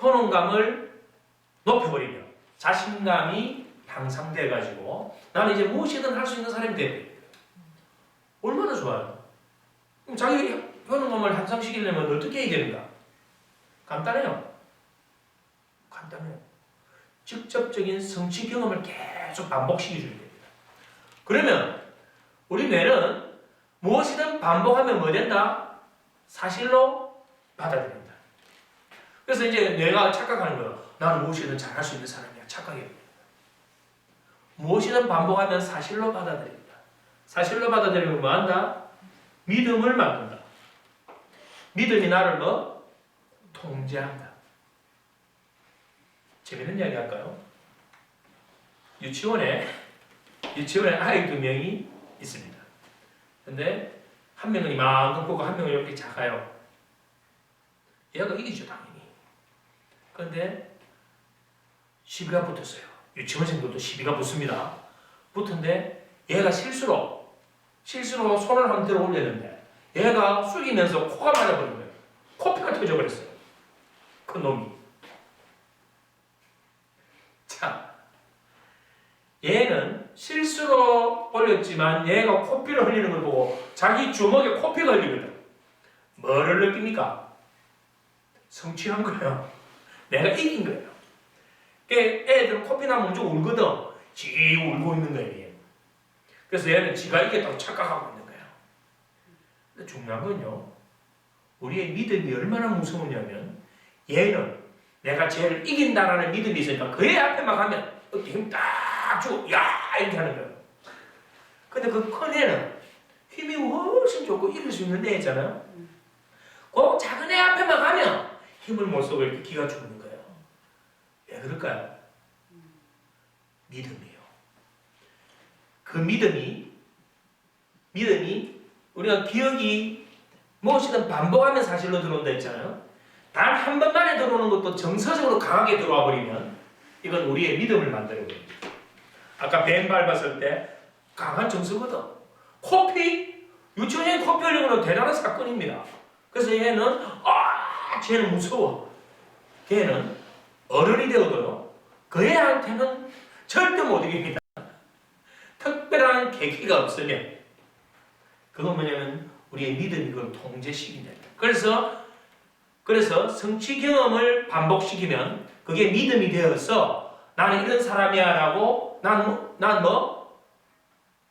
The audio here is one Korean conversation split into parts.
효능감을 높여버리면 자신감이 향상돼가지고 나는 이제 무엇이든 할 수 있는 사람이 돼요. 얼마나 좋아요. 그럼 자기 효능감을 향상시키려면 어떻게 해야 되는가? 간단해요. 간단해요. 직접적인 성취 경험을 계속 반복시켜줘야 됩니다. 그러면 우리 뇌는 무엇이든 반복하면 뭐 된다? 사실로 받아들인다. 그래서 이제 뇌가 착각하는 거예요. 나는 무엇이든 잘할 수 있는 사람이야. 착각해요. 무엇이든 반복하면 사실로 받아들인다. 사실로 받아들이면 뭐 한다? 믿음을 만든다. 믿음이 나를 뭐? 통제한다. 재밌는 이야기 할까요? 유치원에 아이 2명이 있습니다. 근데 한 명은 이만큼 크고 한 명은 이렇게 작아요. 얘가 이기죠, 당연히. 그런데 시비가 붙었어요. 유치원생들도 시비가 붙습니다. 붙은데 얘가 실수로 손을 한번 들어 올렸는데 얘가 숙이면서 코가 맞아버린 거예요. 코피가 터져버렸어요. 그 놈이. 자, 얘는 실수로 올렸지만 얘가 코피를 흘리는 걸 보고 자기 주먹에 코피가 흘리거든. 뭐를 느낍니까? 성취한 거예요. 내가 이긴 거예요. 애들은 코피 나면 먼저 울거든. 지 울고 있는 거예요. 얘. 그래서 얘는 지가 이겼다고 착각하고 있는 거예요. 근데 중요한 건요. 우리의 믿음이 얼마나 무서우냐면 얘는 내가 쟤를 이긴다라는 믿음이 있으니까 그 애 앞에만 가면 어깨 힘 딱 주고 야 이렇게 하는 거예요. 근데 그 큰 애는 힘이 훨씬 좋고 이길 수 있는 애잖아요. 그 작은 애 앞에만 가면 힘을 못 쓰고 이렇게 기가 죽는 거예요. 왜 그럴까요? 믿음이에요. 그 믿음이 우리가 기억이 무엇이든 반복하면 사실로 들어온다 했잖아요. 단 한 번만에 들어오는 것도 정서적으로 강하게 들어와 버리면 이건 우리의 믿음을 만들어 버립니다. 아까 뱀 밟았을 때 강한 정서거든. 코피, 유치원생 코피 흘리는 건 대단한 사건입니다. 그래서 쟤는 무서워. 걔는 어른이 되어도요, 그 애한테는 절대 못 이깁니다. 특별한 계기가 없으면 그건 뭐냐면 우리의 믿음이 그걸 통제시킨다. 그래서 성취 경험을 반복시키면 그게 믿음이 되어서 나는 이런 사람이야 라고 난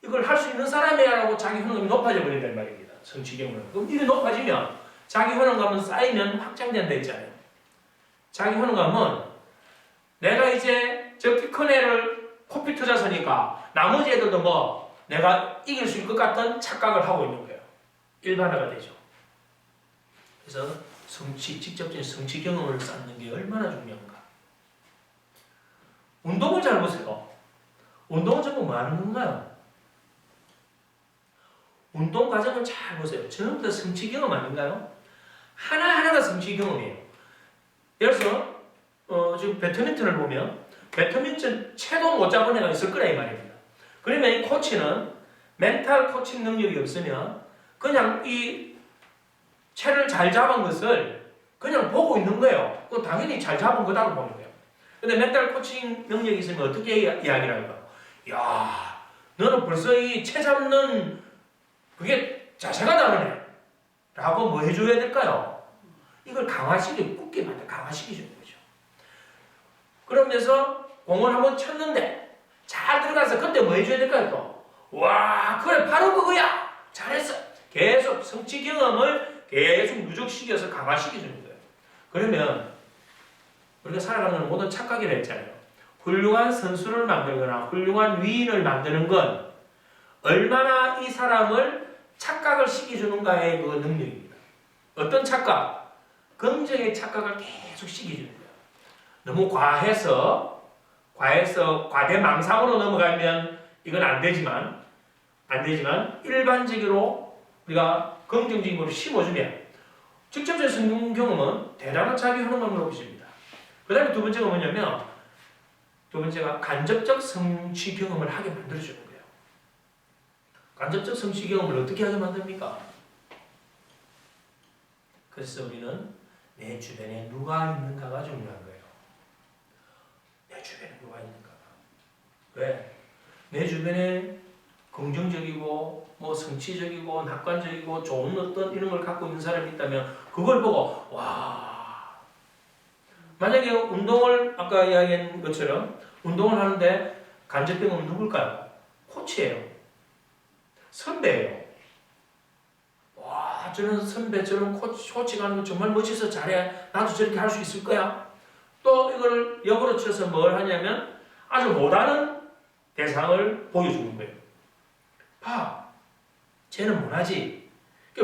이걸 할 수 있는 사람이야 라고 자기 효능감이 높아져 버린단 말입니다. 성취 경험은. 그럼 이게 높아지면 자기 효능감은 쌓이면 확장된다 했잖아요. 자기 효능감은 내가 이제 저 키 큰 애를 코피 터져서니까 나머지 애들도 내가 이길 수 있을 것 같은 착각을 하고 있는 거예요. 일반화가 되죠. 그래서 직접적인 성취 경험을 쌓는 게 얼마나 중요한가. 운동을 잘 보세요. 운동은 전부 뭐 하는 건가요? 운동 과정을 잘 보세요. 전부 다 성취 경험 아닌가요? 하나하나가 성취 경험이에요. 예를 들어서 지금 배드민턴을 보면 배드민턴 채도 못 잡은 애가 있을 거라 이 말입니다. 그러면 이 코치는 멘탈 코칭 능력이 없으면 그냥 이 채를 잘 잡은 것을 그냥 보고 있는 거예요. 그건 당연히 잘 잡은 거다고 보는 거예요. 근데 멘탈 코칭 능력이 있으면 어떻게 이야기를 할까요? 야, 너는 벌써 이 채 잡는 그게 자세가 다르네. 라고 뭐 해줘야 될까요? 이걸 굳게 강화시켜주는 거죠. 그러면서 공을 한번 쳤는데 잘 들어가서 그때 뭐 해줘야 될까요? 또? 와, 그래, 바로 그거야! 잘했어! 계속 성취 경험을 계속 누적시켜서 강화시켜주는 거예요. 그러면 우리가 살아가는 모든 착각이라 했잖아요. 훌륭한 선수를 만들거나 훌륭한 위인을 만드는 건 얼마나 이 사람을 착각을 시켜주는가의 그 능력입니다. 어떤 착각? 긍정의 착각을 계속 시켜주는 거예요. 너무 과해서 과대망상으로 넘어가면 이건 안 되지만 일반적으로 우리가 긍정적인 걸 심어주면 직접적인 성공 경험은 대단한 자기 효능감을 높여줍니다. 그 다음에 두 번째가 뭐냐면 간접적 성취 경험을 하게 만들어주는 거예요. 간접적 성취 경험을 어떻게 하게 만듭니까? 그래서 우리는 내 주변에 누가 있는가가 중요한 거예요. 내 주변에 누가 있는가가. 왜? 내 주변에 긍정적이고 뭐 성취적이고 낙관적이고 좋은 어떤 이런 걸 갖고 있는 사람이 있다면 그걸 보고 와. 만약에 운동을 아까 이야기한 것처럼 운동을 하는데 간접병은 누굴까요? 코치예요. 선배예요. 와, 저런 선배, 저런 코치가 하는 거 정말 멋져서 잘해. 나도 저렇게 할 수 있을 거야. 또 이걸 역으로 쳐서 뭘 하냐면 아주 못하는 대상을 보여주는 거예요. 봐, 쟤는 못하지.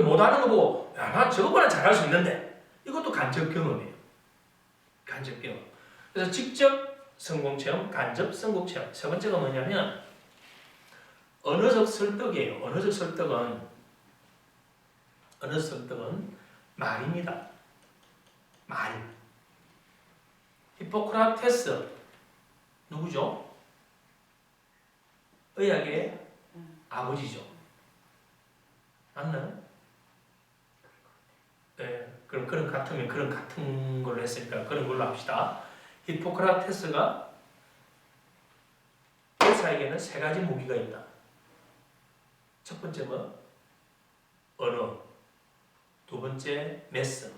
못하는 거 보고, 야, 난 저거보다 잘할 수 있는데. 이것도 간접 경험이에요. 간접 경험. 그래서 직접 성공 체험, 간접 성공 체험. 세 번째가 뭐냐면 언어적 설득이에요. 언어적 설득은 말입니다. 말. 히포크라테스 누구죠? 의학의 아버지죠. 맞나요? 네, 그럼 그런 같은 걸로 했으니까 그런 걸로 합시다. 히포크라테스가 의사에게는 세 가지 무기가 있다. 첫 번째 뭐? 언어. 두 번째 메스.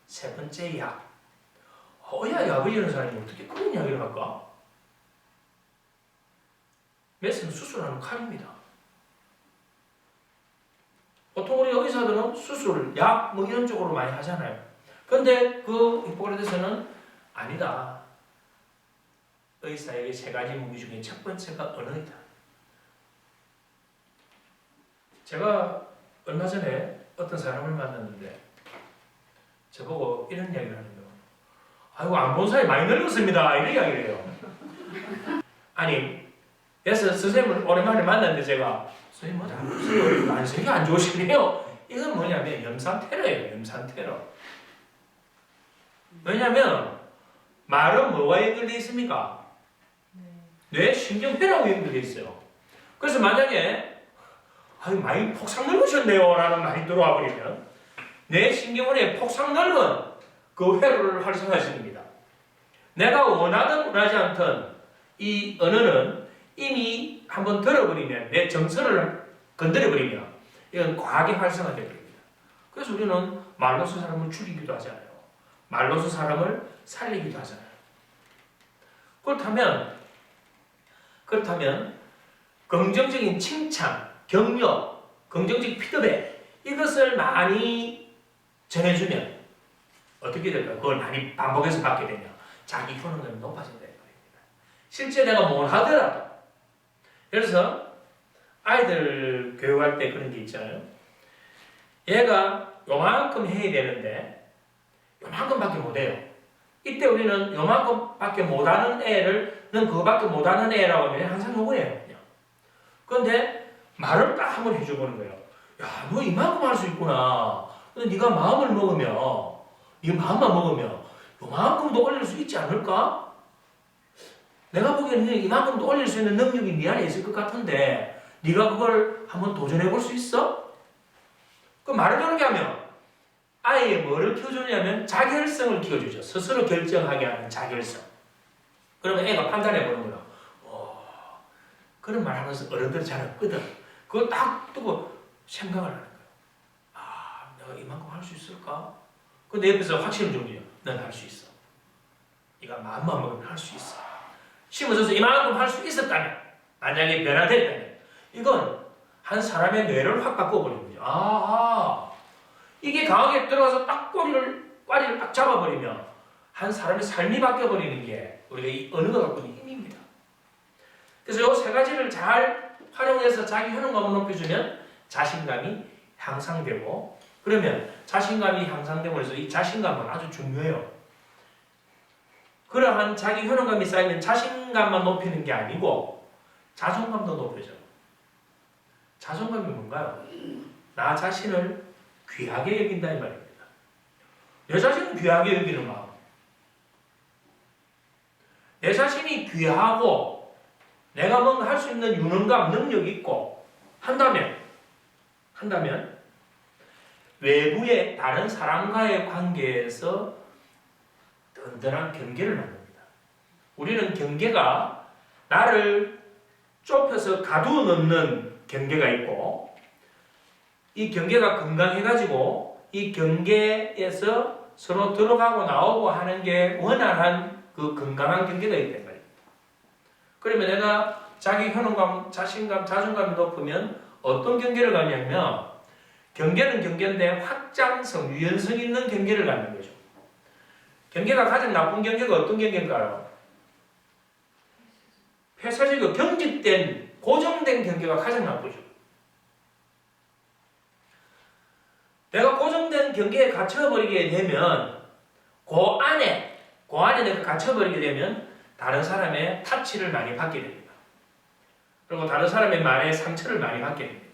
세 번째 약. 의학의 아버지라는 사람이 어떻게 그런 이야기를 할까? 메스는 수술하는 칼입니다. 보통 우리 의사들은 수술, 약 뭐 이런 쪽으로 많이 하잖아요. 그런데 그 히포크라테스는 아니다. 의사에게 세 가지 무기 중에 첫 번째가 언어이다. 제가 얼마 전에 어떤 사람을 만났는데 저보고 이런 이야기를 하는 거예요. 아이고 안 본 사이 많이 늙었습니다. 이런 이야기를 해요. 아니 그래서 선생님을 오랜만에 만났는데 제가 선생님 뭐 잘못했어요. 안색이 안 좋으시네요. 이건 뭐냐면 염산 테러예요. 염산 테러. 왜냐면 말은 뭐와 연결되어 있습니까? 뇌 신경회라고 연결되어 있어요. 그래서 만약에 많이 폭삭 늙으셨네요 라는 말이 들어와 버리면 뇌 신경원에 폭삭 늙은 그 회로를 활성화시킵니다. 내가 원하든 원하지 않든 이 언어는 이미 한번 들어버리면 내 정서를 건드려버리면 이건 과하게 활성화되어 버립니다. 그래서 우리는 말로서 사람을 죽이기도 하잖아요. 말로서 사람을 살리기도 하잖아요. 그렇다면 긍정적인 칭찬, 격려, 긍정적 피드백 이것을 많이 전해주면 어떻게 될까요? 그걸 많이 반복해서 받게 되면 자기 효능감이 높아진다는 말입니다. 실제 내가 뭘 하더라도 예를 들어서 아이들 교육할 때 그런 게 있잖아요. 얘가 요만큼 해야 되는데 요만큼밖에 못해요. 이때 우리는 요만큼밖에 못하는 애를 넌 그거밖에 못하는 애라고 하면 항상 요거예요. 그런데 말을 딱 한번 해줘보는 거예요. 야, 너 이만큼 할 수 있구나. 근데 네가 마음을 먹으면, 네 마음만 먹으면 요만큼도 올릴 수 있지 않을까? 내가 보기에는 이만큼도 올릴 수 있는 능력이 네 안에 있을 것 같은데 네가 그걸 한번 도전해 볼 수 있어? 그 말을 저렇게 하면 아이의 뭐를 키워주냐면 자결성을 키워주죠. 스스로 결정하게 하는 자결성. 그러면 애가 판단해 보는 거예요. 그런 말 하면서 어른들 잘 없거든. 그걸 딱 두고 생각을 하는 거예요. 아, 내가 이만큼 할 수 있을까? 근데 옆에서 확신을 주죠. 넌 할 수 있어. 네가 마음만 먹으면 할 수 있어. 심어져서 이만큼 할 수 있었다면, 만약에 변화됐다면, 이건 한 사람의 뇌를 확 바꿔버리는 거죠. 이게 강하게 들어가서 딱 꼬리를 딱 잡아버리면 한 사람의 삶이 바뀌어버리는 게 우리가 이 언어가 갖고 있는 힘입니다. 그래서 이 세 가지를 잘 활용해서 자기 효능감을 높여주면 자신감이 향상되고, 그러면 자신감이 향상되고 해서 이 자신감은 아주 중요해요. 그러한 자기 효능감이 쌓이면 자신감만 높이는 게 아니고 자존감도 높여져요. 자존감이 뭔가요? 나 자신을 귀하게 여긴다 이 말입니다. 내 자신을 귀하게 여기는 마음. 내 자신이 귀하고 내가 뭔가 할 수 있는 유능감, 능력이 있고 한다면 외부의 다른 사람과의 관계에서 든든한 경계를 만듭니다. 우리는 경계가 나를 좁혀서 가두어놓는 경계가 있고, 이 경계가 건강해가지고 이 경계에서 서로 들어가고 나오고 하는 게 원활한 그 건강한 경계가 있단 말이에요. 그러면 내가 자기 효능감, 자신감, 자존감이 높으면 어떤 경계를 갖냐면, 경계는 경계인데 확장성, 유연성 있는 경계를 갖는 거죠. 경계가 가장 나쁜 경계가 어떤 경계일까요? 폐쇄적이고 경직된, 고정된 경계가 가장 나쁘죠. 내가 고정된 경계에 갇혀버리게 되면 그 안에 내가 갇혀버리게 되면 다른 사람의 타치를 많이 받게 됩니다. 그리고 다른 사람의 말에 상처를 많이 받게 됩니다.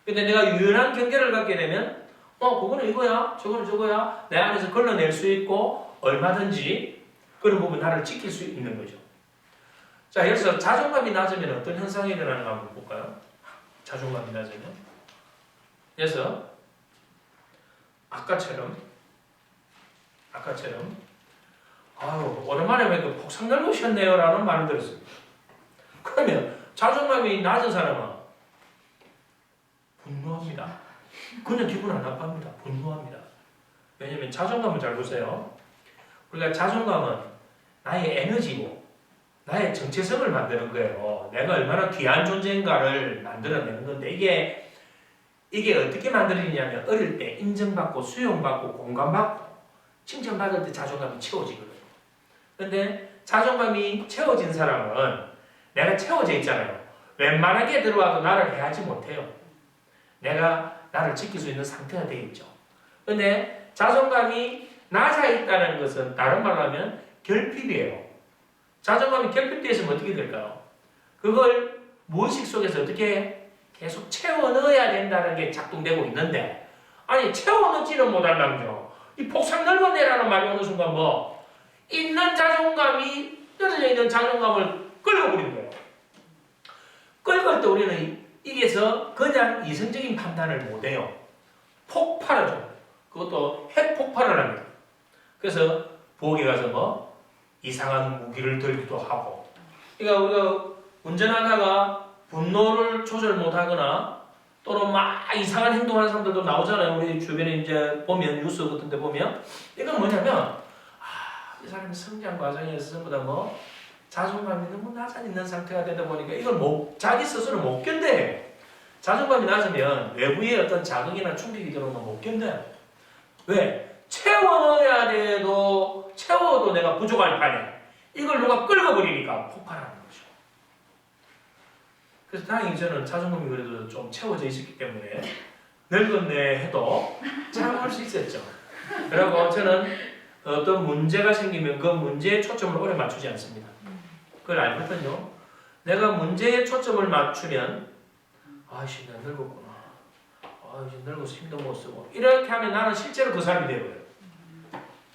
근데 내가 유연한 경계를 갖게 되면 그거는 이거야, 저거는 저거야, 내 안에서 걸러낼 수 있고 얼마든지 그런 부분 나를 지킬 수 있는 거죠. 자, 그래서 자존감이 낮으면 어떤 현상이 일어나는가 한번 볼까요? 자존감이 낮으면. 그래서 아까처럼 아유, 오랜만에 뵙고 폭삭 늙으셨네요 라는 말을 들었습니다. 그러면 자존감이 낮은 사람은 분노합니다. 그냥 기분 안 나빠합니다. 분노합니다. 왜냐면 자존감을 잘 보세요. 우리가 자존감은 나의 에너지고 나의 정체성을 만드는 거예요. 내가 얼마나 귀한 존재인가를 만들어내는 건데, 이게 어떻게 만들어지냐면 어릴 때 인정받고 수용받고 공감받고 칭찬받을 때 자존감이 채워지거든요. 근데 자존감이 채워진 사람은 내가 채워져 있잖아요. 웬만하게 들어와도 나를 해하지 못해요. 내가 나를 지킬 수 있는 상태가 되어 있죠. 근데 자존감이 낮아 있다는 것은 다른 말로 하면 결핍이에요. 자존감이 결핍되어 있으면 어떻게 될까요? 그걸 무의식 속에서 어떻게 계속 채워 넣어야 된다는 게 작동되고 있는데, 아니 채워 넣지는 못한다면요. 이 폭삭 넓어내라는 말이 어느 순간 있는 자존감이, 떨어져 있는 자존감을 끌어버리는 거예요. 끌어갈 때 우리는 이게서 그냥 이성적인 판단을 못해요. 폭발하죠. 그것도 핵폭발을 합니다. 그래서 부엌에 가서 이상한 무기를 들기도 하고. 그러니까 우리가 운전하다가 분노를 조절 못하거나 또는 막 이상한 행동하는 사람들도 나오잖아요. 우리 주변에 이제 보면, 뉴스 같은 데 보면. 이건 뭐냐면, 이 사람이 성장 과정에서 전부 다 자존감이 너무 낮아 있는 상태가 되다 보니까 이걸 자기 스스로 못 견뎌요. 자존감이 낮으면 외부의 어떤 자극이나 충격이 들어오면 못 견뎌요. 왜? 채워도 내가 부족할 판에 이걸 누가 끌어버리니까 폭발하는 거죠. 그래서 다행히 저는 자존감이 그래도 좀 채워져 있었기 때문에 늙었네 해도 참을 수 있었죠. 그리고 저는 어떤 문제가 생기면 그 문제에 초점을 오래 맞추지 않습니다. 그걸 알거든요. 내가 문제에 초점을 맞추면 아이씨 나 늙었구나, 아이씨 늙어서 힘도 못 쓰고, 이렇게 하면 나는 실제로 그 사람이 되어버려요.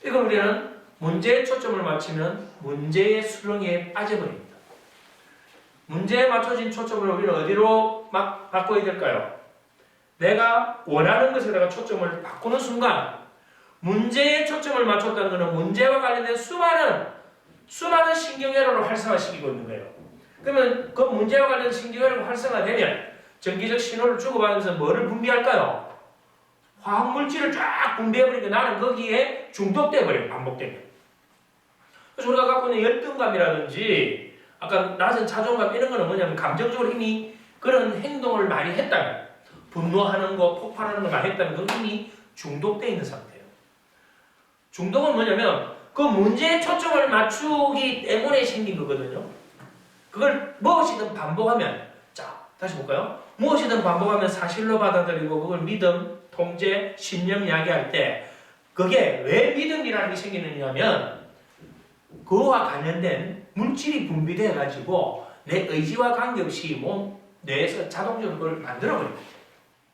이걸 우리는 문제에 초점을 맞추면 문제의 수렁에 빠져버립니다. 문제에 맞춰진 초점을 우리는 어디로 바꿔야 될까요? 내가 원하는 것에 내가 초점을 바꾸는 순간, 문제에 초점을 맞췄다는 것은 문제와 관련된 수많은 신경회로를 활성화시키고 있는 거예요. 그러면 그 문제와 관련된 신경회로가 활성화되면 전기적 신호를 주고받으면서 뭐를 분비할까요? 화학물질을 쫙 분비해버리니까 나는 거기에 중독돼 버려요. 반복되면. 그래서 우리가 갖고 있는 열등감이라든지 아까 낮은 자존감 이런 거는 뭐냐면 감정적으로 이미 그런 행동을 많이 했다면, 분노하는 거, 폭발하는 걸 많이 했다면 그건 이미 중독돼 있는 상태예요. 중독은 뭐냐면 그 문제에 초점을 맞추기 때문에 생긴 거거든요. 그걸 무엇이든 반복하면, 자 다시 볼까요? 무엇이든 반복하면 사실로 받아들이고 그걸 믿음, 통제, 신념 이야기할 때 그게 왜 믿음이라는 게 생기느냐면 그와 관련된 물질이 분비되어 가지고 내 의지와 관계없이 몸 뇌에서 자동적으로 그걸 만들어버립니다.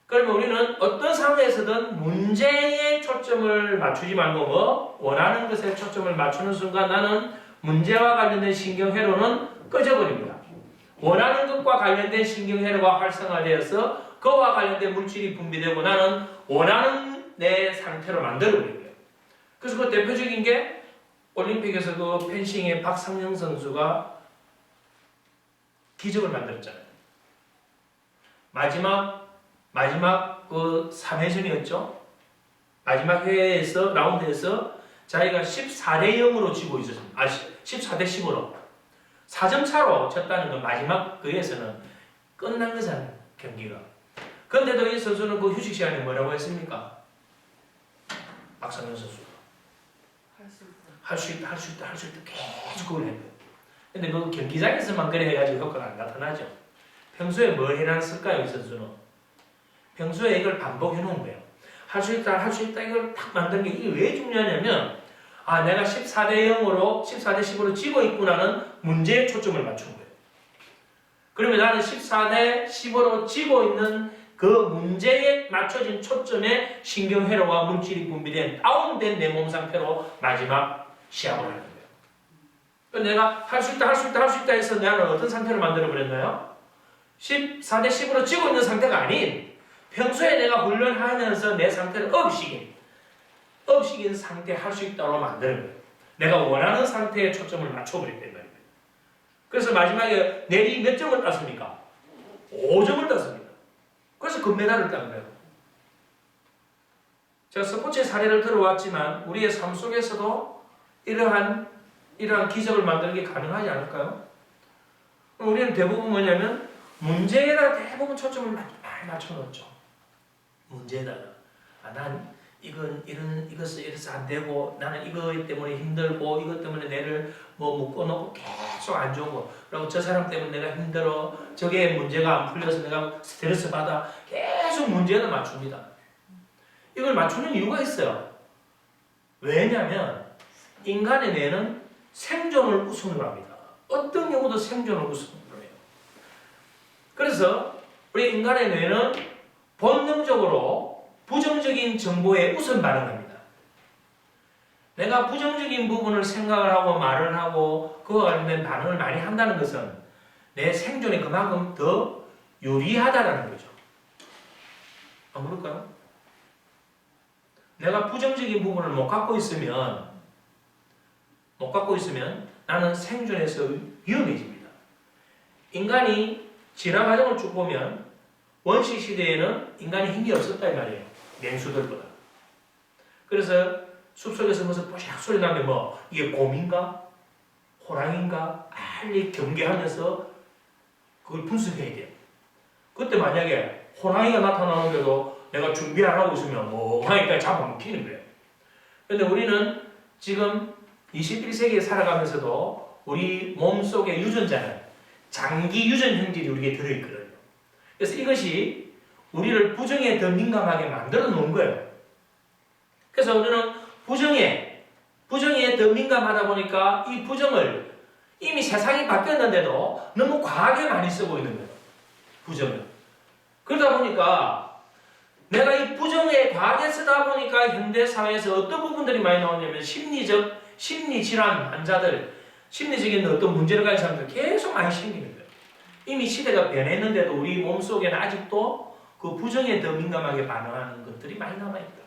그러면 우리는 어떤 상황에서든 문제에 초점을 맞추지 말고 원하는 것에 초점을 맞추는 순간 나는 문제와 관련된 신경회로는 꺼져버립니다. 원하는 것과 관련된 신경회로가 활성화되어서 그와 관련된 물질이 분비되고 나는 원하는 내 상태로 만들어버린 거예요. 그래서 그 대표적인 게 올림픽에서 그 펜싱의 박상영 선수가 기적을 만들었잖아요. 마지막 그 3회전이었죠. 마지막 회에서 라운드에서 자기가 14대 0으로 지고 있었습니다. 14대 10으로 4점 차로 졌다는 건 마지막 그에서는 끝난 거잖아요. 경기가. 그런데도 이 선수는 그 휴식 시간에 뭐라고 했습니까? 박상현 선수가 할 수 있다 계속 그걸 해요. 근데 그 경기장에서만 그래 해가지고 효과가 안 나타나죠. 평소에 뭘 해놨을까요, 이 선수는? 평소에 이걸 반복해 놓은 거예요. 할 수 있다 이걸 딱 만드는 게 이게 왜 중요하냐면 내가 14대 0으로 14대 10으로 지고 있구나는 문제에 초점을 맞춘 거예요. 그러면 나는 14대 10으로 지고 있는 그 문제에 맞춰진 초점에 신경회로와 물질이 분비된 다운된 내 몸 상태로 마지막 시합을 하는 거예요. 내가 할 수 있다 해서 나는 어떤 상태를 만들어 버렸나요? 14대 10으로 지고 있는 상태가 아닌 평소에 내가 훈련하면서 내 상태를 업식인 상태 할 수 있다고 만드는 거예요. 내가 원하는 상태에 초점을 맞춰버렸단 말이에요. 그래서 마지막에 내리 몇 점을 땄습니까? 5점을 땄습니다. 그래서 금메달을 딴 거예요. 제가 스포츠의 사례를 들어왔지만 우리의 삶 속에서도 이러한 기적을 만드는 게 가능하지 않을까요? 우리는 대부분 뭐냐면 문제에다 대부분 초점을 많이 맞춰놓죠. 문제에다가 난 이것을 이래서 안 되고 나는 이거 때문에 힘들고 이것 때문에 내를 묶어놓고 계속 안 좋은 거 그리고 저 사람 때문에 내가 힘들어 저게 문제가 안 풀려서 내가 스트레스 받아 계속 문제에다 맞춥니다. 이걸 맞추는 이유가 있어요. 왜냐하면 인간의 뇌는 생존을 우선으로 합니다. 어떤 경우도 생존을 우선으로 해요. 그래서 우리 인간의 뇌는 본능적으로 부정적인 정보에 우선 반응합니다. 내가 부정적인 부분을 생각을 하고 말을 하고 그와 관련된 반응을 많이 한다는 것은 내 생존에 그만큼 더 유리하다는 거죠. 안 그럴까요? 내가 부정적인 부분을 못 갖고 있으면 나는 생존에서 위험해집니다. 인간이 진화 과정을 쭉 보면 원시 시대에는 인간이 힘이 없었다 이 말이에요. 맹수들보다. 그래서 숲속에서 무슨 뽀샥 소리 나면 이게 곰인가? 호랑인가? 빨리 경계하면서 그걸 분석해야 돼요. 그때 만약에 호랑이가 나타나는데도 내가 준비 안 하고 있으면 호랑이까지 잡아먹히는 거예요. 그런데 우리는 지금 21세기에 살아가면서도 우리 몸속의 유전자는 장기 유전 형질이 우리에게 들어있거든요. 그래서 이것이 우리를 부정에 더 민감하게 만들어 놓은 거예요. 그래서 우리는 부정에 더 민감하다 보니까 이 부정을 이미 세상이 바뀌었는데도 너무 과하게 많이 쓰고 있는 거예요. 부정을. 그러다 보니까 내가 이 부정에 과하게 쓰다 보니까 현대사회에서 어떤 부분들이 많이 나오냐면 심리질환 환자들, 심리적인 어떤 문제를 가진 사람들 계속 많이 생기는 거예요. 이미 시대가 변했는데도 우리 몸속에는 아직도 그 부정에 더 민감하게 반응하는 것들이 많이 남아있다.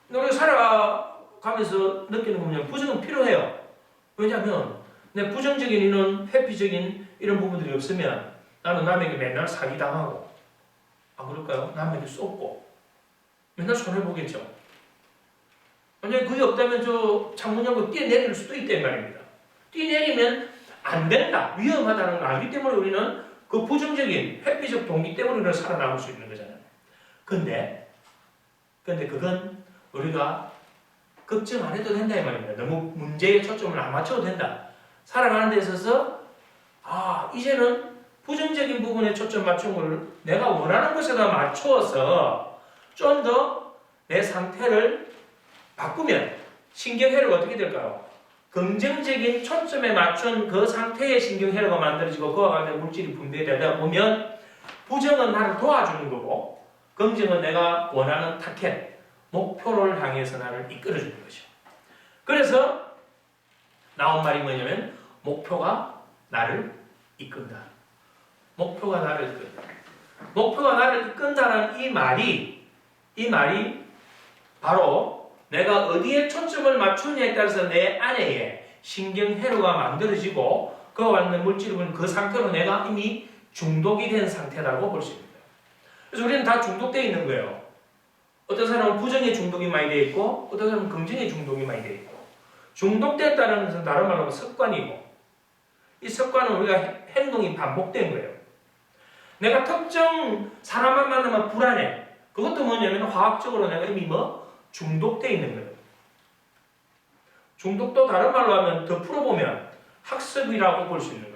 근데 우리가 살아가면서 느끼는 거 뭐냐면 부정은 필요해요. 왜냐하면 내 부정적인 이런 회피적인 이런 부분들이 없으면 나는 남에게 맨날 사기당하고 안 그럴까요? 남에게 쏟고 맨날 손해보겠죠. 만약에 그게 없다면 저 창문 열고 뛰어내릴 수도 있단 말입니다. 뛰어내리면 안 된다, 위험하다는 걸 알기 때문에 우리는 그 부정적인 회피적 동기 때문에 우리는 살아남을 수 있는 거잖아요. 근데 그건 우리가 걱정 안 해도 된다 이 말입니다. 너무 문제에 초점을 안 맞춰도 된다. 살아가는 데 있어서 이제는 부정적인 부분에 초점 맞춘 걸 내가 원하는 것에다 맞추어서 좀 더 내 상태를 바꾸면 신경회로가 어떻게 될까요? 긍정적인 초점에 맞춘 그 상태의 신경회로가 만들어지고 그와 관련 물질이 분비되다 보면 부정은 나를 도와주는 거고 긍정은 내가 원하는 타겟, 목표를 향해서 나를 이끌어주는 것이죠. 그래서 나온 말이 뭐냐면 목표가 나를 이끈다. 목표가 나를 이끈다. 목표가 나를 이끈다는 이 말이 바로 내가 어디에 초점을 맞추느냐에 따라서 내 안에 신경회로가 만들어지고 그와 관련된 물질을 그 상태로 내가 이미 중독이 된 상태라고 볼 수 있습니다. 그래서 우리는 다 중독되어 있는 거예요. 어떤 사람은 부정의 중독이 많이 되어 있고 어떤 사람은 긍정의 중독이 많이 되어 있고 중독됐다는 것은 다른 말로 하면 습관이고 이 습관은 우리가 행동이 반복된 거예요. 내가 특정 사람만 만나면 불안해. 그것도 뭐냐면 화학적으로 내가 이미 중독되어 있는 거예요. 중독도 다른 말로 하면 더 풀어보면 학습이라고 볼 수 있는 거예요.